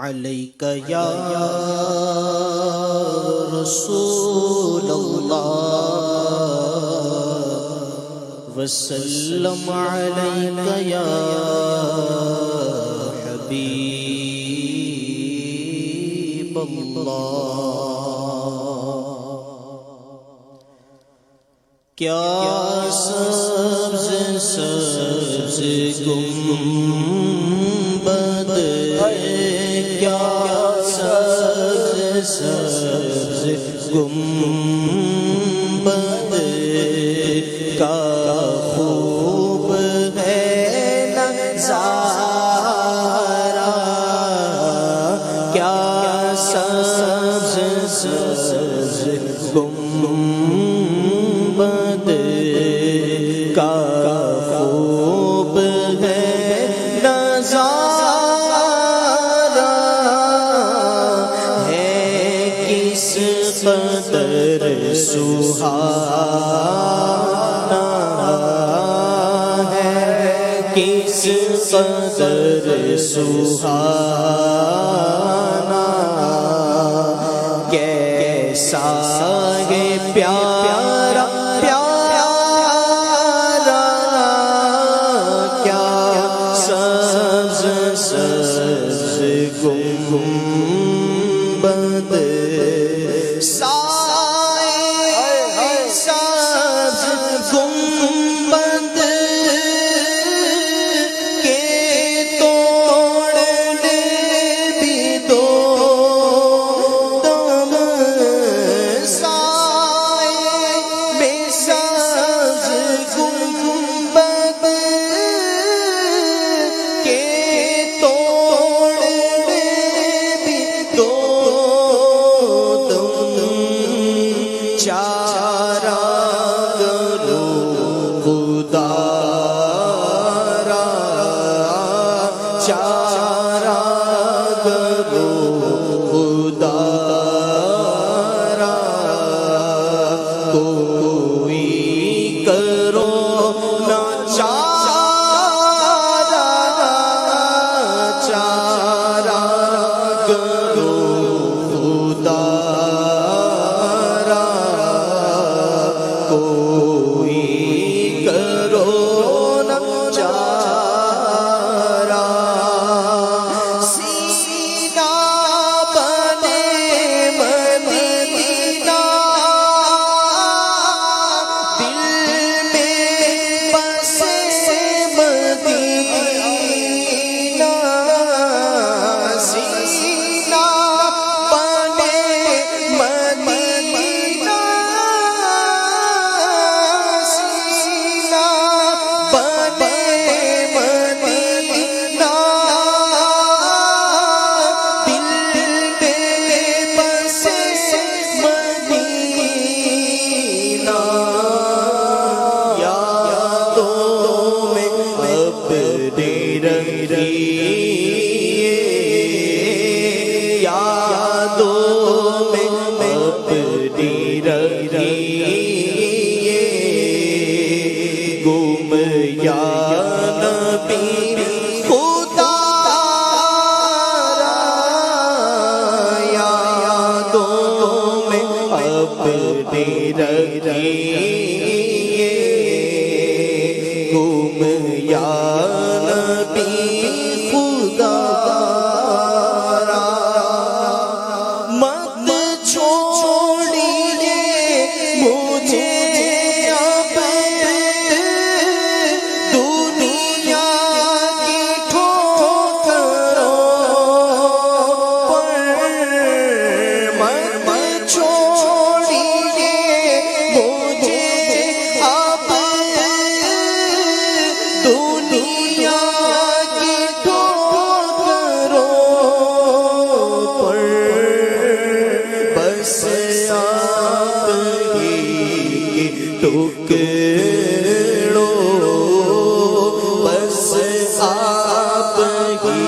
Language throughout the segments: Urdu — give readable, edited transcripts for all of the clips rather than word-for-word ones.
علیک یا رسول اللہ وسلم علیک یا حبیب اللہ۔ کیا سبز سبز گنبد کیا سبز سبز گنبد کا خوب ہے نظارہ، کیا سبز سبز گنبد کا خوب ہے نظارہ، ہے کس قدر سہانا، ہے کس قدر سہانا، کیسا ہے پیارا پیارا، کیا سبز سبز گنبد سائے سبز گنبد کے توڑنے بھی دو دم، سائے میں سبز گنبد کے توڑنے بھی دو دم، چارہ کرو خدا را، چارہ کرو خدا را، کوئی کرو نہ چارہ، چارہ کرو خدا را، کوئی کرو نہ چارہ، سینہ بنے مدینہ، دل میں بسے مدینہ، سینہ بنے مدینہ، سینہ بنے مدینہ، دل میں بسے مدینہ، یادوں میں اپنی رکھیے، یادوں میں اپنی رکھیے، گم یا نبی خدا را، یادوں میں اپنی رکھیے، گم یا نبی خدا را، مت چھوڑیے مجھے اب دنیا کی ٹھوکروں پر، مت چھوڑیے مجھے اب دنیا کی ٹھوکروں پر، بس آپ ہی کے ٹکڑوں، بس آپ ہی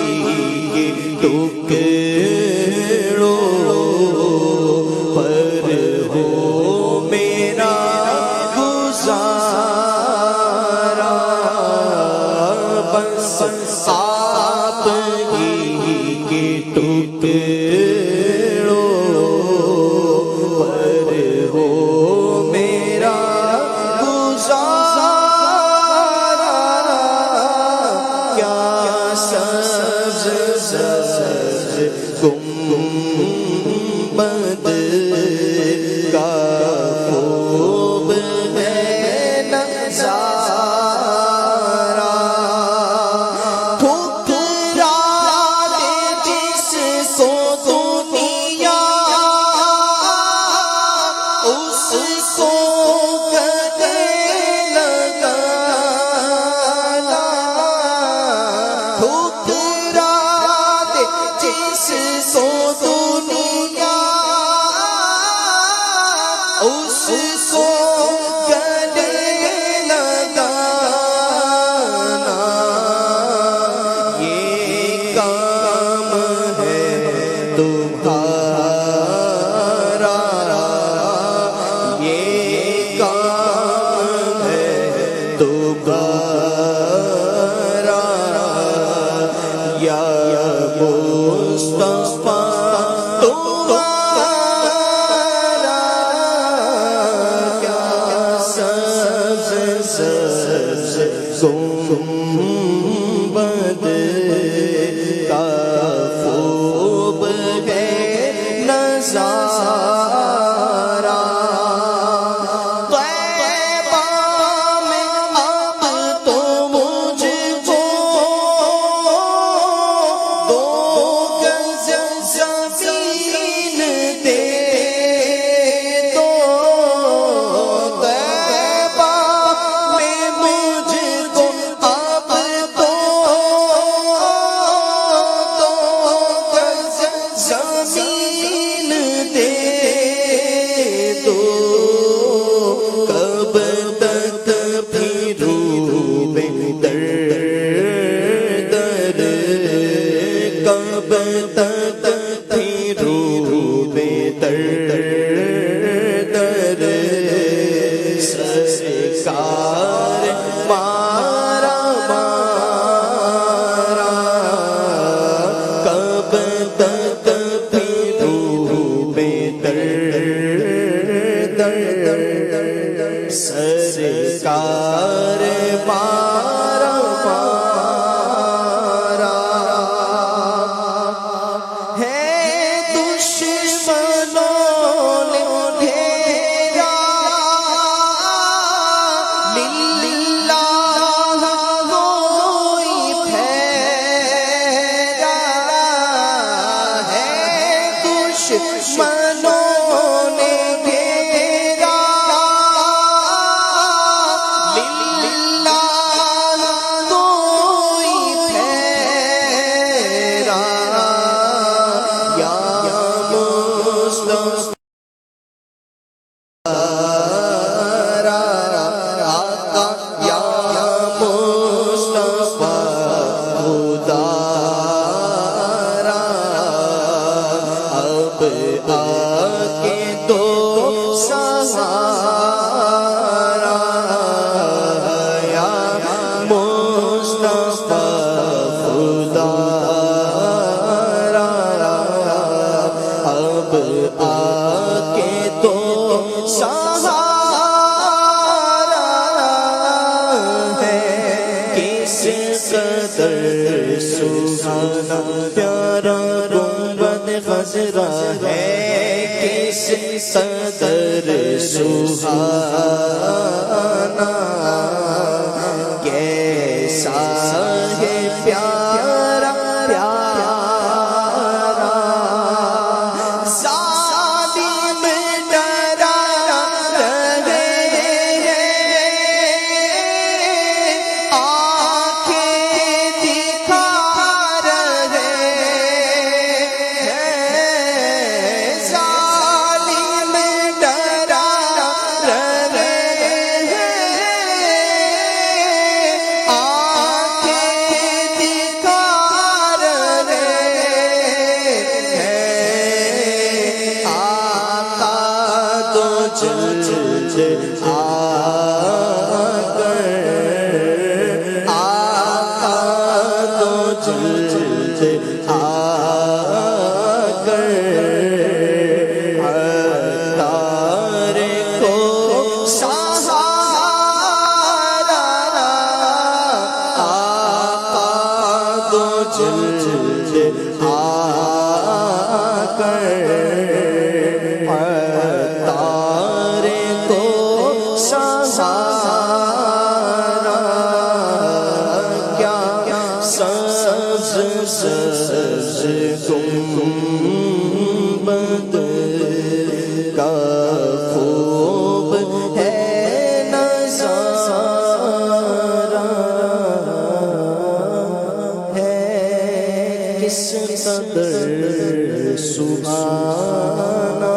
کے ٹکڑوں پر ہو میرا گزارا، بس آپ ہی کے ٹکڑوں پر ہو میرا گزارا کیا سبز سبز گنبد کا خوب ہے نظارہ ٹھکرا دے جس کو دنیا اس کو گلے لگانا ٹھکرا دے جس کو دنیا اس کو گلے لگانا یہ کام ہے تمہارا یہ کام ہے تمہارا یا مصطفیٰ تمہارا کیا سبز سبز گنبد کا خوب ہے نظارہ طیبہ میں اب تو مجھ کو دو گز زمین دے دو طیبہ میں مجھ کو اب تو دو گز زمین دے دو کب تک پھروں میں در در کب تک پھروں میں در در سرکار مارا مارا کب تک پھروں میں در در سرکار مارا مارا ہے دشمنوں نے گھیرا للہ وہی پھیرا ہے دشمنوں نے گھیرا للہ وہی پھیرا یا مصطفیٰ آقا یا مصطفیٰ خدا را اب آ کے دو سہارا یا مصطفیٰ خدا را اب آ کے دو سہارا ہے کس قدر سبحانہ پیارا گنبد خضرا ہے کس قدر سبحانہ کیسا ہے پیارا پیارا ظالم ڈرا رہے ہیں آنکھیں دکھا رہے ہیں ظالم ڈرا رہے ہیں آ کر عطار کو سہارا، کیا سبز سبز گنبد کا خوب ہے نظارہ، ہے کس قدر سبحانہ